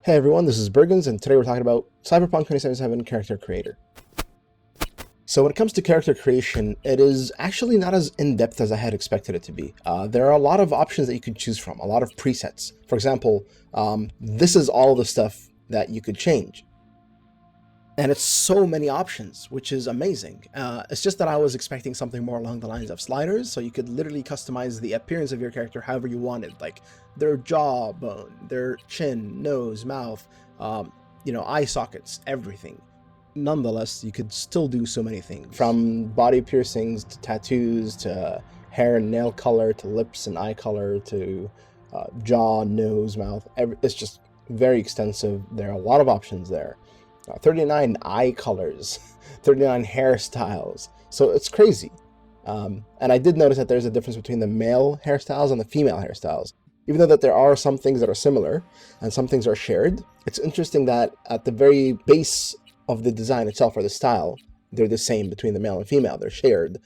Hey everyone, this is Bergins, and today we're talking about Cyberpunk 2077 Character Creator. So when it comes to character creation, it is actually not as in-depth as I had expected it to be. There are a lot of options that you could choose from, a lot of presets. For example, this is all the stuff that you could change. And it's so many options, which is amazing. It's just that I was expecting something more along the lines of sliders, so you could literally customize the appearance of your character however you wanted, like their jawbone, their chin, nose, mouth, eye sockets, everything. Nonetheless, you could still do so many things, from body piercings to tattoos to hair and nail color to lips and eye color to jaw, nose, mouth. It's just very extensive. There are a lot of options there. 39 eye colors, 39 hairstyles. So it's crazy. And I did notice that there's a difference between the male hairstyles and the female hairstyles. Even though that there are some things that are similar and some things are shared, it's interesting that at the very base of the design itself, or the style, they're the same between the male and female. They're shared.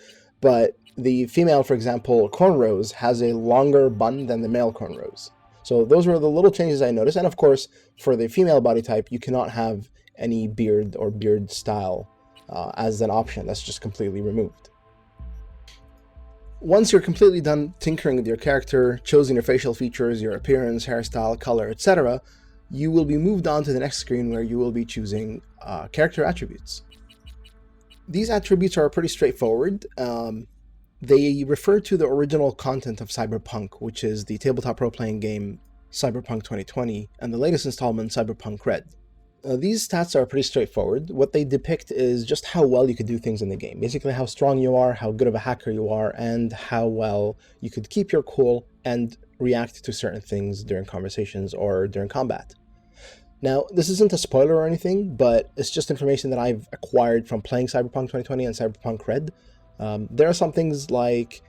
But the female, for example, cornrows, has a longer bun than the male cornrows. So those were the little changes I noticed. And of course, for the female body type, you cannot have any beard or beard style as an option. That's just completely removed. Once you're completely done tinkering with your character, choosing your facial features, your appearance, hairstyle, color, etc., you will be moved on to the next screen where you will be choosing character attributes. These attributes are pretty straightforward. They refer to the original content of Cyberpunk, which is the tabletop role-playing game Cyberpunk 2020 and the latest installment, Cyberpunk Red. These stats are pretty straightforward. What they depict is just how well you could do things in the game. Basically how strong you are, how good of a hacker you are, and how well you could keep your cool and react to certain things during conversations or during combat. Now, this isn't a spoiler or anything, but it's just information that I've acquired from playing Cyberpunk 2020 and Cyberpunk Red. There are some things like,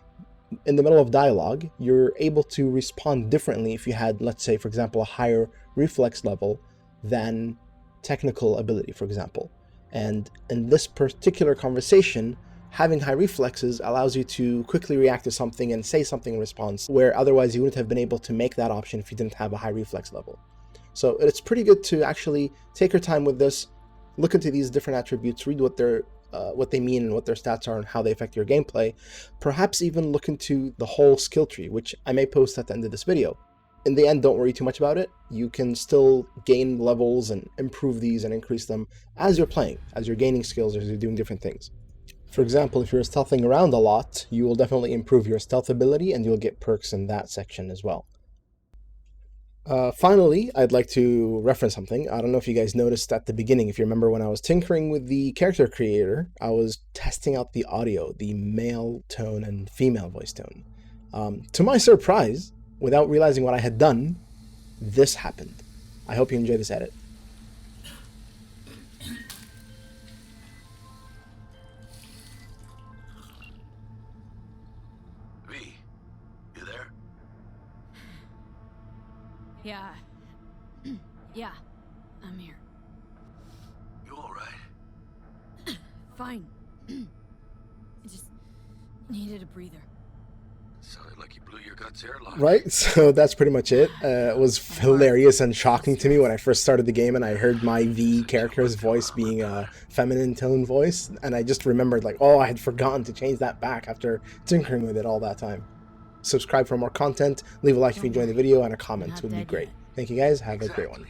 in the middle of dialogue, you're able to respond differently if you had, let's say, for example, a higher reflex level than technical ability, for example. And in this particular conversation, having high reflexes allows you to quickly react to something and say something in response, where otherwise you wouldn't have been able to make that option if you didn't have a high reflex level. So it's pretty good to actually take your time with this, look into these different attributes, read what they mean and what their stats are and how they affect your gameplay. Perhaps even look into the whole skill tree, which I may post at the end of this video. In the end, don't worry too much about it. You can still gain levels and improve these and increase them as you're playing, as you're gaining skills, as you're doing different things. For example, if you're stealthing around a lot, you will definitely improve your stealth ability and you'll get perks in that section as well. Finally, I'd like to reference something. I don't know if you guys noticed at the beginning, if you remember when I was tinkering with the character creator, I was testing out the audio, the male tone and female voice tone. To my surprise, without realizing what I had done, this happened. I hope you enjoy this edit. V, you there? Yeah. Yeah, I'm here. You alright? Fine. I just needed a breather. Sounded like you blew your guts airlock. Right, so that's pretty much it. It was hilarious and shocking to me when I first started the game and I heard my V character's voice being a feminine tone voice, and I just remembered like, oh, I had forgotten to change that back after tinkering with it all that time. Subscribe for more content, leave a like if you enjoyed the video, and a comment would be great. Thank you guys, have a great one.